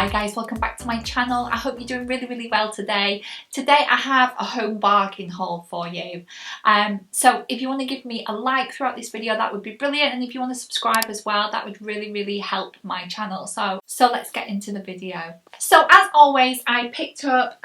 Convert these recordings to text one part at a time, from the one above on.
Hi guys, welcome back to my channel. I hope you're doing really well today. Today I have a home bargain haul for you. So if you want to give me a like throughout this video, that would be brilliant, and if you want to subscribe as well, that would really help my channel. So let's get into the video. So as always, I picked up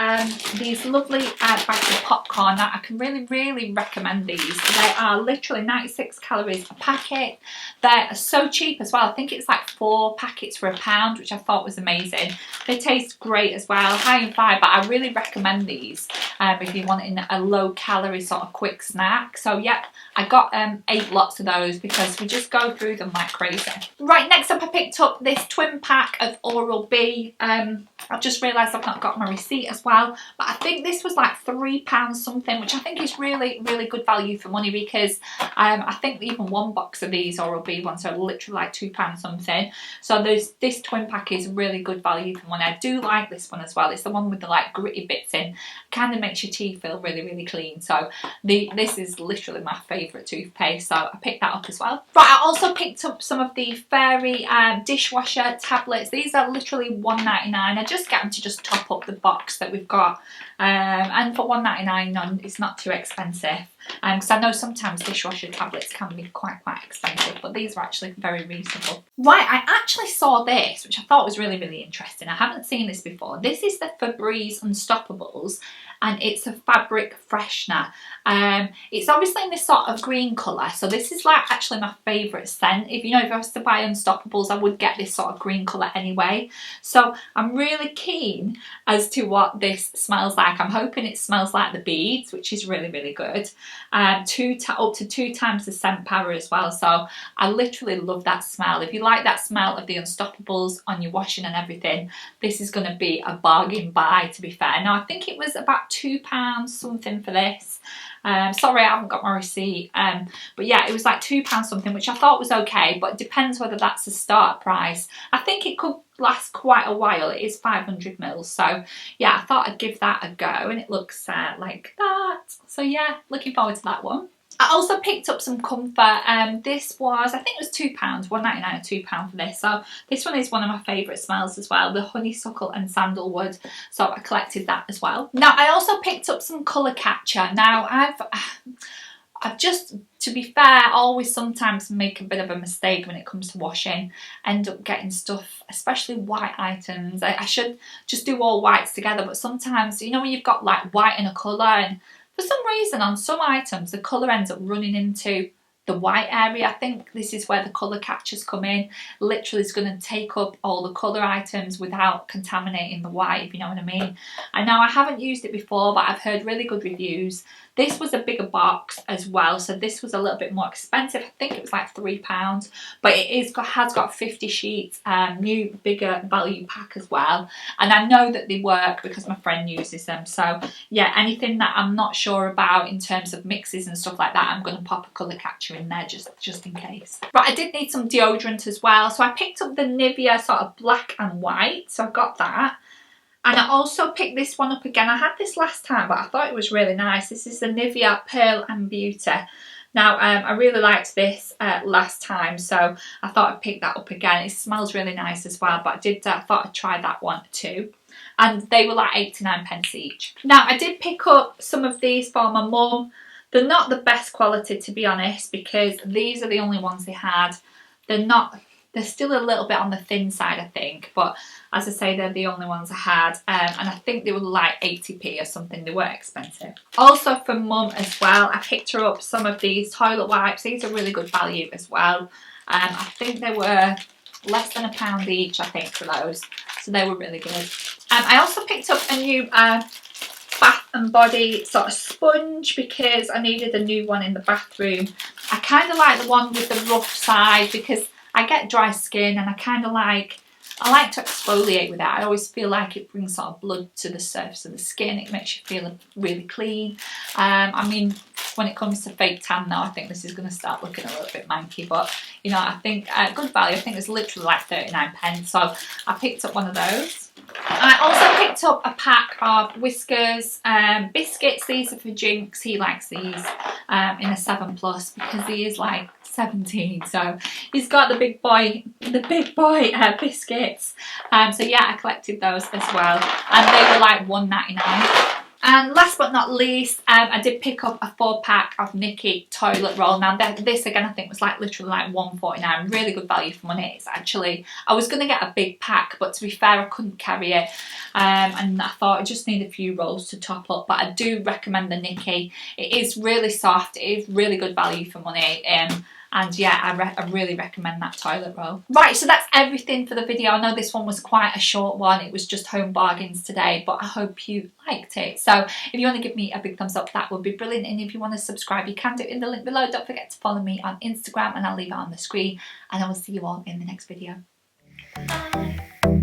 these lovely bags of popcorn. Now I can really recommend these. They are literally 96 calories a packet. They're so cheap as well. I think it's like 4 packets for £1, which I thought was amazing. They taste great as well, high in fibre. I really recommend these if you're wanting a low calorie sort of quick snack. So yep, I got 8 lots of those because we just go through them like crazy. Right, next up I picked up this twin pack of Oral-B. I've just realised I've not got my receipt as well, but I think this was like £3 something, which I think is really good value for money, because I think even one box of these Oral-B ones are literally like £2 something. So this twin pack is really good value for money. I do like this one as well. It's the one with the like gritty bits in. Kind of makes your teeth feel really clean. So this is literally my favourite toothpaste, so I picked that up as well. Right, I also picked up some of the Fairy dishwasher tablets. These are literally £1.99. I just get them to just top up the box that we've got, and for £1.99 it's not too expensive, because I know sometimes dishwasher tablets can be quite expensive, but these are actually very reasonable. Right, I actually saw this, which I thought was really interesting. I haven't seen this before. This is the Febreze Unstoppables, and it's a fabric freshener. It's obviously in this sort of green colour, so this is like actually my favourite scent. If I was to buy Unstoppables, I would get this sort of green colour anyway. So I'm really keen as to what this smells like. I'm hoping it smells like the beads, which is really good. Up to 2 times the scent power as well. So I literally love that smell. If you like that smell of the Unstoppables on your washing and everything, this is going to be a bargain buy, to be fair. Now I think it was about £2 something for this. Sorry, I haven't got my receipt, but yeah, it was like £2 something, which I thought was okay, but it depends whether that's the start price. I think it could last quite a while. It is 500 ml, so yeah, I thought I'd give that a go, and it looks like that. So yeah, looking forward to that one. I also picked up some comfort. This was, I think it was £2, £1.99 or £2 for this. So this one is one of my favourite smells as well, the honeysuckle and sandalwood. So I collected that as well. Now I also picked up some colour catcher. Now I've just, to be fair, always sometimes make a bit of a mistake when it comes to washing. End up getting stuff, especially white items. I should just do all whites together, but sometimes, when you've got like white in a colour, and for some reason on some items the colour ends up running into the white area. I think this is where the colour catchers come in. Literally it's going to take up all the colour items without contaminating the white, if you know what I mean. And now I haven't used it before, but I've heard really good reviews. This was a bigger box as well, so this was a little bit more expensive. I think it was like £3, but has got 50 sheets, new bigger value pack as well. And I know that they work because my friend uses them. So yeah, anything that I'm not sure about in terms of mixes and stuff like that, I'm going to pop a colour catcher in there just in case. But I did need some deodorant as well, so I picked up the Nivea sort of black and white, so I got that. And I also picked this one up again. I had this last time, but I thought it was really nice. This is the Nivea Pearl and Beauty. Now, I really liked this last time, so I thought I'd pick that up again. It smells really nice as well, but I thought I'd try that one too. And they were like 89 pence each. Now, I did pick up some of these for my mum. They're not the best quality, to be honest, because these are the only ones they had. They're still a little bit on the thin side, I think, but as I say, they're the only ones I had, and I think they were like 80p or something. They weren't expensive. Also for mum as well, I picked her up some of these toilet wipes. These are really good value as well. I think they were less than £1 each, I think, for those, so they were really good. I also picked up a new Bath and Body sort of sponge because I needed a new one in the bathroom. I kind of like the one with the rough side because I get dry skin, and I like to exfoliate with that. I always feel like it brings sort of blood to the surface of the skin. It makes you feel really clean. I mean, when it comes to fake tan now, I think this is going to start looking a little bit manky, but I think good value. I think it's literally like 39 pence, so I picked up one of those. I also picked up a pack of Whiskers biscuits. These are for Jinx. He likes these in a 7+ because he is like 17, so he's got the big boy biscuits. So yeah, I collected those as well, and they were like $1.99. And last but not least, I did pick up a 4-pack of Nikki toilet roll. Now this again, I think was like literally like $1.49, really good value for money. It's actually, I was going to get a big pack, but to be fair, I couldn't carry it, and I thought I just need a few rolls to top up. But I do recommend the Nikki. It is really soft, it is really good value for money, and yeah, I really recommend that toilet roll. Right, so that's everything for the video. I know this one was quite a short one. It was just home bargains today, but I hope you liked it. So if you want to give me a big thumbs up, that would be brilliant. And if you want to subscribe, you can do it in the link below. Don't forget to follow me on Instagram, and I'll leave it on the screen. And I will see you all in the next video. Bye.